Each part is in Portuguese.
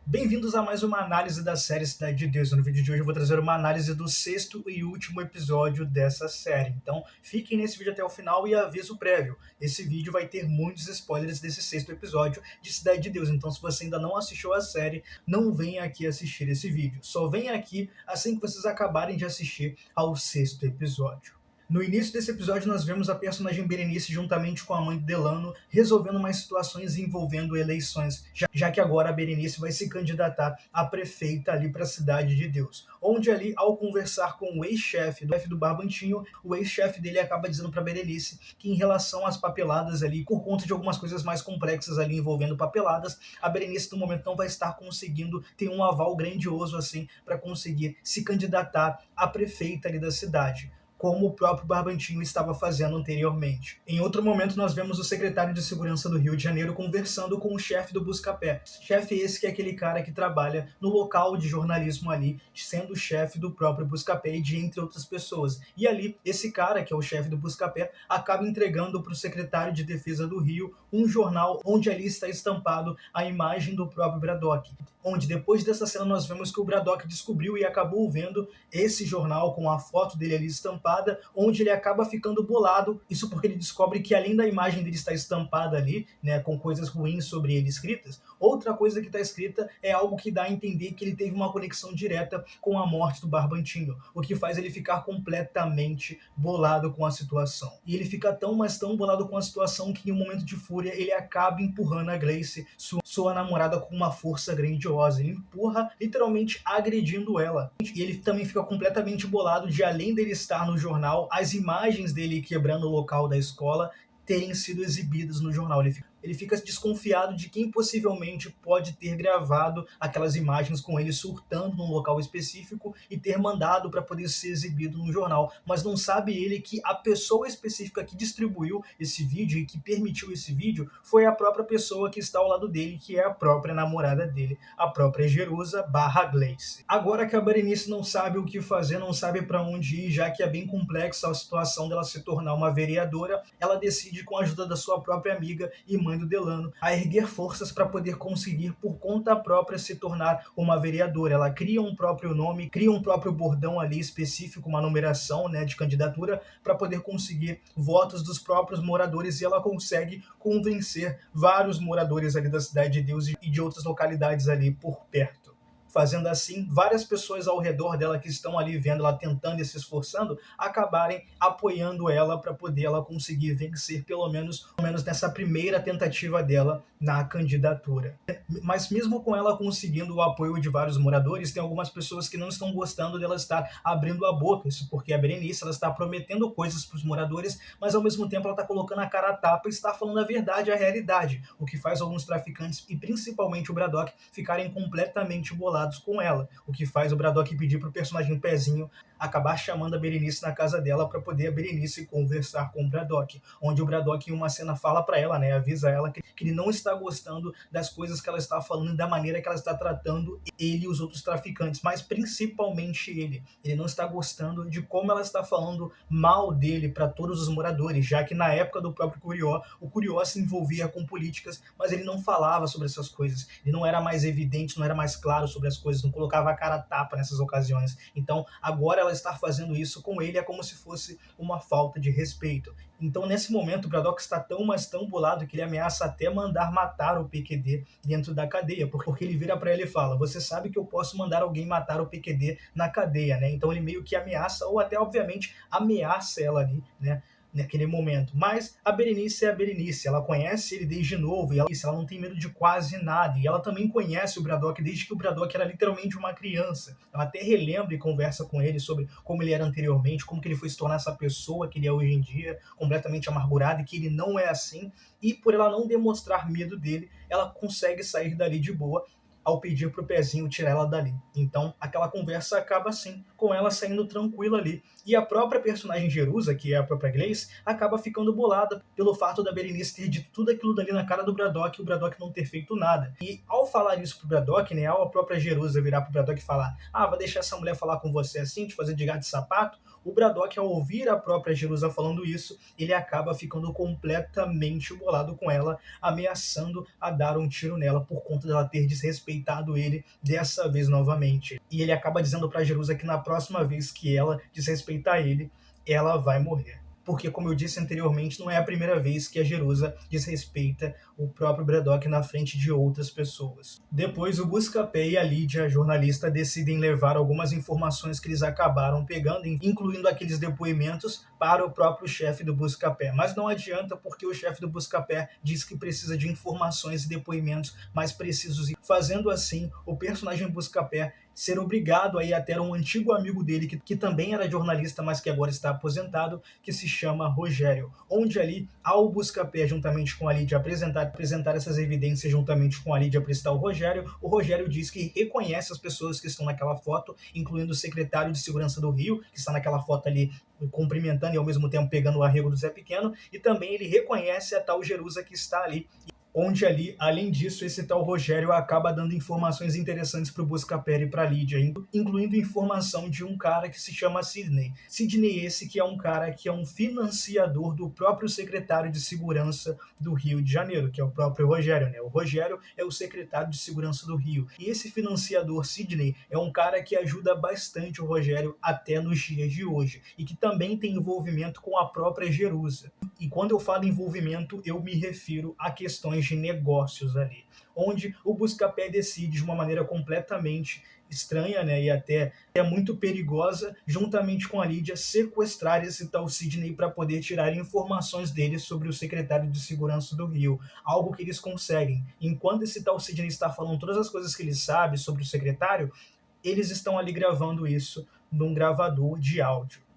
Bem-vindos a mais uma análise da série Cidade de Deus. No vídeo de hoje eu vou trazer uma análise do sexto e último episódio dessa série. Então fiquem nesse vídeo até o final e aviso prévio. Esse vídeo vai ter muitos spoilers desse sexto episódio de Cidade de Deus. Então se você ainda não assistiu a série, não venha aqui assistir esse vídeo. Só venha aqui assim que vocês acabarem de assistir ao sexto episódio. No início desse episódio, nós vemos a personagem Berenice juntamente com a mãe de Delano resolvendo umas situações envolvendo eleições, já que agora a Berenice vai se candidatar a prefeita ali para a Cidade de Deus. Onde ali, ao conversar com o ex-chefe do Barbantinho, o ex-chefe dele acaba dizendo para Berenice que em relação às papeladas ali, por conta de algumas coisas mais complexas ali envolvendo papeladas, a Berenice no momento não vai estar conseguindo ter um aval grandioso assim para conseguir se candidatar a prefeita ali da cidade, como o próprio Barbantinho estava fazendo anteriormente. Em outro momento, nós vemos o secretário de Segurança do Rio de Janeiro conversando com o chefe do Buscapé. Chefe esse que é aquele cara que trabalha no local de jornalismo ali, sendo o chefe do próprio Buscapé e de entre outras pessoas. E ali, esse cara, que é o chefe do Buscapé, acaba entregando para o secretário de Defesa do Rio um jornal onde ali está estampado a imagem do próprio Braddock. Onde depois dessa cena nós vemos que o Braddock descobriu e acabou vendo esse jornal com a foto dele ali estampada, onde ele acaba ficando bolado, isso porque ele descobre que além da imagem dele estar estampada ali, né, com coisas ruins sobre ele escritas, outra coisa que está escrita é algo que dá a entender que ele teve uma conexão direta com a morte do Barbantinho, o que faz ele ficar completamente bolado com a situação. E ele fica tão, mas tão bolado com a situação que em um momento de fúria ele acaba empurrando a Gleice, sua namorada, com uma força grandiosa. Ele empurra, literalmente agredindo ela. E ele também fica completamente bolado de, além dele estar no jornal, as imagens dele quebrando o local da escola terem sido exibidas no jornal. Ele fica desconfiado de quem possivelmente pode ter gravado aquelas imagens com ele surtando num local específico e ter mandado para poder ser exibido no jornal. Mas não sabe ele que a pessoa específica que distribuiu esse vídeo e que permitiu esse vídeo foi a própria pessoa que está ao lado dele, que é a própria namorada dele, a própria Jerusa barra Gleice. Agora que a Berenice não sabe o que fazer, não sabe para onde ir, já que é bem complexa a situação dela se tornar uma vereadora, ela decide, com a ajuda da sua própria amiga e mãe do Delano, a erguer forças para poder conseguir por conta própria se tornar uma vereadora. Ela cria um próprio nome, cria um próprio bordão ali específico, uma numeração, né, de candidatura, para poder conseguir votos dos próprios moradores, e ela consegue convencer vários moradores ali da Cidade de Deus e de outras localidades ali por perto. Fazendo assim, várias pessoas ao redor dela que estão ali vendo ela tentando e se esforçando, acabarem apoiando ela para poder ela conseguir vencer pelo menos nessa primeira tentativa dela na candidatura. Mas mesmo com ela conseguindo o apoio de vários moradores, tem algumas pessoas que não estão gostando dela estar abrindo a boca. Isso porque a Berenice, ela está prometendo coisas para os moradores, mas ao mesmo tempo ela está colocando a cara a tapa e está falando a verdade, a realidade, o que faz alguns traficantes e principalmente o Braddock ficarem completamente bolados com ela, o que faz o Braddock pedir pro personagem Pezinho acabar chamando a Berenice na casa dela para poder a Berenice conversar com o Braddock, onde o Braddock em uma cena fala para ela, né, avisa ela que ele não está gostando das coisas que ela está falando e da maneira que ela está tratando ele e os outros traficantes, mas principalmente ele não está gostando de como ela está falando mal dele para todos os moradores, já que na época do próprio Curió, o Curió se envolvia com políticas, mas ele não falava sobre essas coisas, ele não era mais evidente, não era mais claro sobre as coisas, não colocava a cara a tapa nessas ocasiões. Então agora ela estar fazendo isso com ele é como se fosse uma falta de respeito. Então nesse momento o Braddock está tão, mas tão bolado que ele ameaça até mandar matar o PQD dentro da cadeia, porque ele vira para ela e fala: você sabe que eu posso mandar alguém matar o PQD na cadeia, né? Então ele meio que ameaça, ou até obviamente ameaça ela ali, né, naquele momento. Mas a Berenice é a Berenice, ela conhece ele desde novo e ela não tem medo de quase nada. E ela também conhece o Braddock desde que o Braddock era literalmente uma criança. Ela até relembra e conversa com ele sobre como ele era anteriormente, como que ele foi se tornar essa pessoa que ele é hoje em dia, completamente amargurado, e que ele não é assim. E por ela não demonstrar medo dele, ela consegue sair dali de boa ao pedir pro Pezinho tirar ela dali. Então aquela conversa acaba assim, com ela saindo tranquila ali. E a própria personagem Jerusa, que é a própria Gleice, acaba ficando bolada pelo fato da Berenice ter dito tudo aquilo dali na cara do Braddock e o Braddock não ter feito nada. E ao falar isso pro Braddock, né, ao a própria Jerusa virar pro Braddock e falar: vai deixar essa mulher falar com você assim, te fazer de gato de sapato, O Braddock, ao ouvir a própria Jerusa falando isso, ele acaba ficando completamente bolado com ela, ameaçando a dar um tiro nela por conta dela ter desrespeitado ele dessa vez novamente. E ele acaba dizendo para Jerusa que na próxima vez que ela desrespeitar ele, ela vai morrer. Porque, como eu disse anteriormente, não é a primeira vez que a Jerusa desrespeita o próprio Braddock na frente de outras pessoas. Depois, o Buscapé e a Lydia, a jornalista, decidem levar algumas informações que eles acabaram pegando, incluindo aqueles depoimentos, para o próprio chefe do Buscapé. Mas não adianta, porque o chefe do Buscapé diz que precisa de informações e depoimentos mais precisos. E fazendo assim, o personagem Buscapé ser obrigado a ir até um antigo amigo dele, que também era jornalista, mas que agora está aposentado, que se chama Rogério, onde ali, ao Buscapé, juntamente com a Lydia, apresentar essas evidências juntamente com a Lydia para estar o Rogério diz que reconhece as pessoas que estão naquela foto, incluindo o secretário de Segurança do Rio, que está naquela foto ali cumprimentando e ao mesmo tempo pegando o arrego do Zé Pequeno, e também ele reconhece a tal Jerusa que está ali, onde ali, além disso, esse tal Rogério acaba dando informações interessantes para o Buscapé e para a Lydia, incluindo informação de um cara que se chama Sidney. Sidney esse que é um cara que é um financiador do próprio secretário de Segurança do Rio de Janeiro, que é o próprio Rogério, né? O Rogério é o secretário de Segurança do Rio. E esse financiador Sidney é um cara que ajuda bastante o Rogério até nos dias de hoje, e que também tem envolvimento com a própria Jerusa. E quando eu falo envolvimento, eu me refiro a questões de negócios ali, onde o Buscapé decide de uma maneira completamente estranha, né, e até é muito perigosa, juntamente com a Lydia, sequestrar esse tal Sidney para poder tirar informações dele sobre o secretário de Segurança do Rio, algo que eles conseguem. Enquanto esse tal Sidney está falando todas as coisas que ele sabe sobre o secretário, eles estão ali gravando isso num gravador de áudio.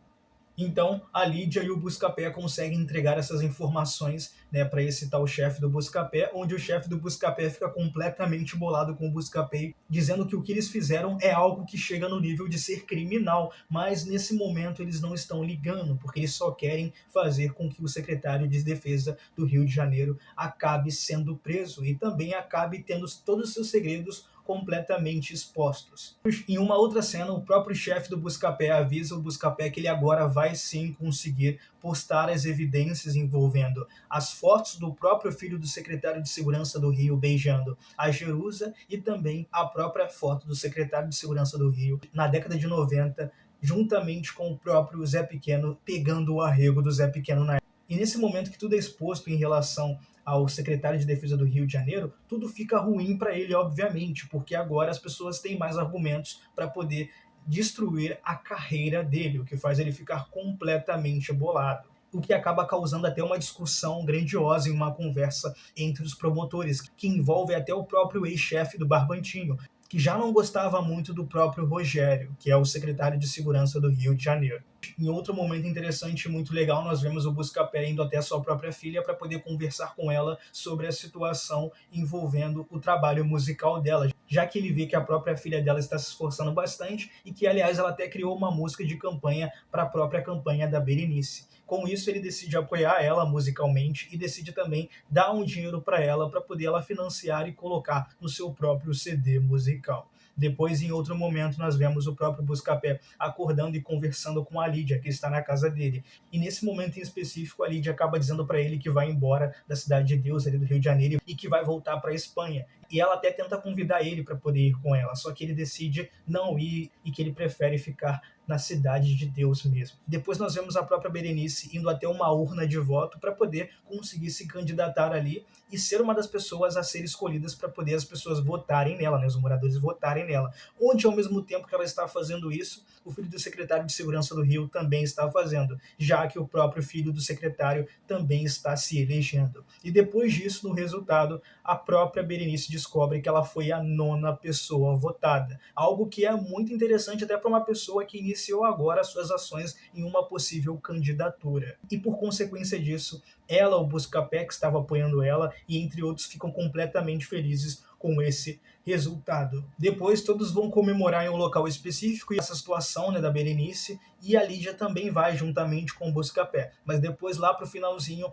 Então, a Lydia e o Buscapé conseguem entregar essas informações, né, para esse tal chefe do Buscapé, onde o chefe do Buscapé fica completamente bolado com o Buscapé, dizendo que o que eles fizeram é algo que chega no nível de ser criminal, mas nesse momento eles não estão ligando, porque eles só querem fazer com que o secretário de Defesa do Rio de Janeiro acabe sendo preso e também acabe tendo todos os seus segredos completamente expostos. Em uma outra cena, o próprio chefe do Buscapé avisa o Buscapé que ele agora vai sim conseguir postar as evidências envolvendo as fotos do próprio filho do secretário de Segurança do Rio beijando a Jerusa e também a própria foto do secretário de Segurança do Rio na década de 90, juntamente com o próprio Zé Pequeno pegando o arrego do Zé Pequeno na época. E nesse momento que tudo é exposto em relação ao secretário de Defesa do Rio de Janeiro, tudo fica ruim para ele, obviamente, porque agora as pessoas têm mais argumentos para poder destruir a carreira dele, o que faz ele ficar completamente bolado. O que acaba causando até uma discussão grandiosa em uma conversa entre os promotores, que envolve até o próprio ex-chefe do Barbantinho, que já não gostava muito do próprio Rogério, que é o secretário de Segurança do Rio de Janeiro. Em outro momento interessante e muito legal, nós vemos o Buscapé indo até a sua própria filha para poder conversar com ela sobre a situação envolvendo o trabalho musical dela, já que ele vê que a própria filha dela está se esforçando bastante e que, aliás, ela até criou uma música de campanha para a própria campanha da Berenice. Com isso, ele decide apoiar ela musicalmente e decide também dar um dinheiro para ela poder ela financiar e colocar no seu próprio CD musical. Depois, em outro momento, nós vemos o próprio Buscapé acordando e conversando com a Lydia, que está na casa dele. E nesse momento em específico, a Lydia acaba dizendo para ele que vai embora da Cidade de Deus, ali do Rio de Janeiro, e que vai voltar para a Espanha. E ela até tenta convidar ele para poder ir com ela, só que ele decide não ir e que ele prefere ficar na Cidade de Deus mesmo. Depois nós vemos a própria Berenice indo até uma urna de voto para poder conseguir se candidatar ali e ser uma das pessoas a ser escolhidas para poder as pessoas votarem nela, né, os moradores votarem nela. Onde, ao mesmo tempo que ela está fazendo isso, o filho do secretário de Segurança do Rio também está fazendo, já que o próprio filho do secretário também está se elegendo. E depois disso, no resultado, a própria Berenice descobre que ela foi a 9ª pessoa votada. Algo que é muito interessante até para uma pessoa que iniciou agora suas ações em uma possível candidatura. E por consequência disso, ela, o Buscapé, que estava apoiando ela, e entre outros, ficam completamente felizes com esse resultado. Depois todos vão comemorar em um local específico e essa situação, né, da Berenice, e a Lídia também vai juntamente com o Buscapé. Mas depois lá pro finalzinho,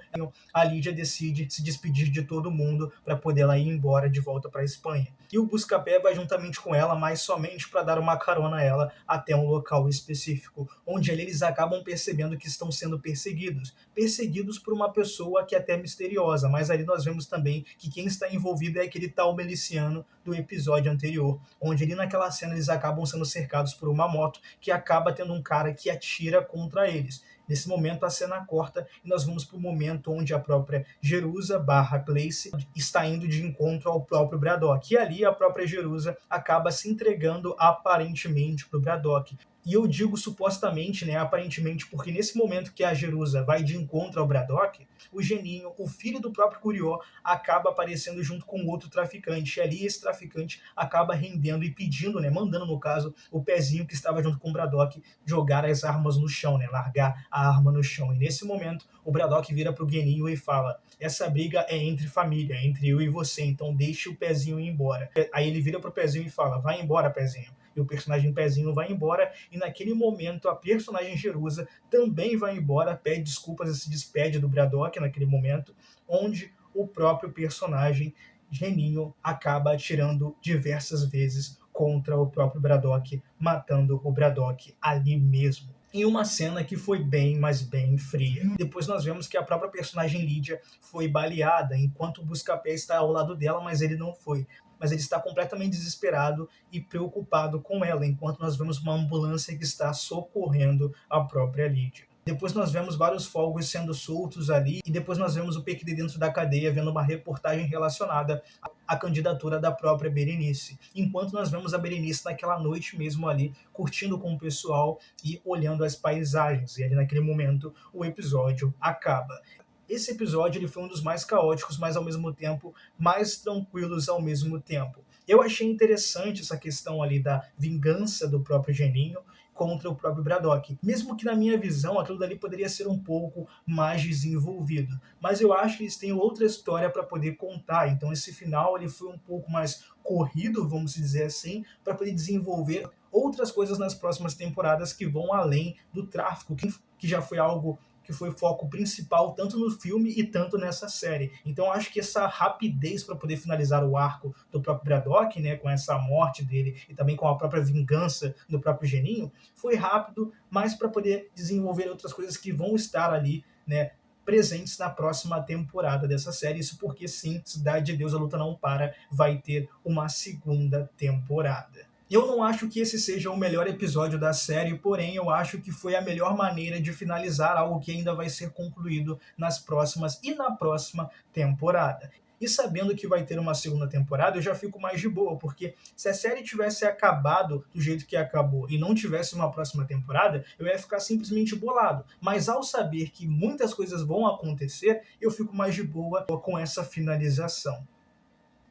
a Lídia decide se despedir de todo mundo para poder ela ir embora de volta para a Espanha. E o Buscapé vai juntamente com ela, mas somente para dar uma carona a ela até um local específico, onde eles acabam percebendo que estão sendo perseguidos por uma pessoa que é até misteriosa, mas ali nós vemos também que quem está envolvido é aquele tal miliciano do episódio anterior, onde ali naquela cena eles acabam sendo cercados por uma moto que acaba tendo um cara que atira contra eles. Nesse momento a cena corta e nós vamos para o momento onde a própria Jerusa / Gleice está indo de encontro ao próprio Braddock. E ali a própria Jerusa acaba se entregando aparentemente para o Braddock. E eu digo supostamente, né, aparentemente, porque nesse momento que a Jerusa vai de encontro ao Braddock, o Geninho, o filho do próprio Curió, acaba aparecendo junto com outro traficante. E ali esse traficante acaba rendendo e pedindo, né, mandando no caso, o pezinho que estava junto com o Braddock jogar as armas no chão, né, largar a arma no chão. E nesse momento o Braddock vira pro Geninho e fala: essa briga é entre família, é entre eu e você, então deixe o pezinho ir embora. Aí ele vira pro pezinho e fala: vai embora, pezinho. E o personagem Pezinho vai embora, e naquele momento a personagem Jerusa também vai embora, pede desculpas e se despede do Braddock naquele momento, onde o próprio personagem Geninho acaba atirando diversas vezes contra o próprio Braddock, matando o Braddock ali mesmo. Em uma cena que foi bem, mas bem fria. Depois nós vemos que a própria personagem Lídia foi baleada, enquanto o Buscapé está ao lado dela, mas ele não foi. Mas ele está completamente desesperado e preocupado com ela, enquanto nós vemos uma ambulância que está socorrendo a própria Lídia. Depois nós vemos vários fogos sendo soltos ali, e depois nós vemos o PQD dentro da cadeia vendo uma reportagem relacionada à candidatura da própria Berenice. Enquanto nós vemos a Berenice naquela noite mesmo ali, curtindo com o pessoal e olhando as paisagens. E ali naquele momento o episódio acaba. Esse episódio ele foi um dos mais caóticos, mas ao mesmo tempo mais tranquilos ao mesmo tempo. Eu achei interessante essa questão ali da vingança do próprio Geninho contra o próprio Braddock. Mesmo que na minha visão aquilo dali poderia ser um pouco mais desenvolvido. Mas eu acho que eles têm outra história para poder contar. Então esse final ele foi um pouco mais corrido, vamos dizer assim, para poder desenvolver outras coisas nas próximas temporadas que vão além do tráfico, que já foi algo que foi foco principal tanto no filme e tanto nessa série. Então acho que essa rapidez para poder finalizar o arco do próprio Braddock, né, com essa morte dele e também com a própria vingança do próprio Geninho, foi rápido, mas para poder desenvolver outras coisas que vão estar ali, né, presentes na próxima temporada dessa série. Isso porque sim, Cidade de Deus, a Luta Não Para vai ter uma segunda temporada. Eu não acho que esse seja o melhor episódio da série, porém eu acho que foi a melhor maneira de finalizar algo que ainda vai ser concluído nas próximas e na próxima temporada. E sabendo que vai ter uma segunda temporada, eu já fico mais de boa, porque se a série tivesse acabado do jeito que acabou e não tivesse uma próxima temporada, eu ia ficar simplesmente bolado. Mas ao saber que muitas coisas vão acontecer, eu fico mais de boa com essa finalização.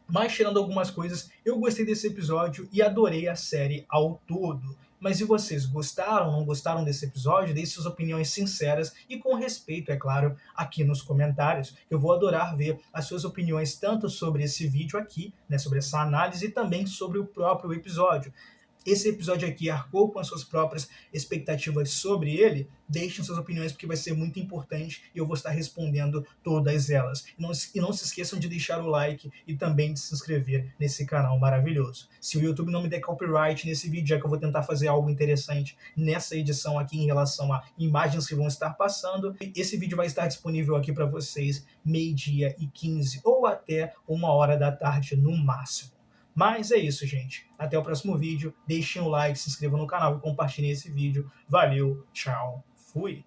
Mas tirando algumas coisas, eu gostei desse episódio e adorei a série ao todo. Mas e vocês, gostaram ou não gostaram desse episódio? Deixe suas opiniões sinceras e com respeito, é claro, aqui nos comentários. Eu vou adorar ver as suas opiniões tanto sobre esse vídeo aqui, né, sobre essa análise, e também sobre o próprio episódio. Esse episódio aqui arcou com as suas próprias expectativas sobre ele? Deixem suas opiniões porque vai ser muito importante e eu vou estar respondendo todas elas. E não se esqueçam de deixar o like e também de se inscrever nesse canal maravilhoso. Se o YouTube não me der copyright nesse vídeo, já que eu vou tentar fazer algo interessante nessa edição aqui em relação a imagens que vão estar passando, esse vídeo vai estar disponível aqui para vocês 12h15 ou até 1h da tarde no máximo. Mas é isso, gente. Até o próximo vídeo. Deixem o like, se inscrevam no canal e compartilhem esse vídeo. Valeu, tchau, fui!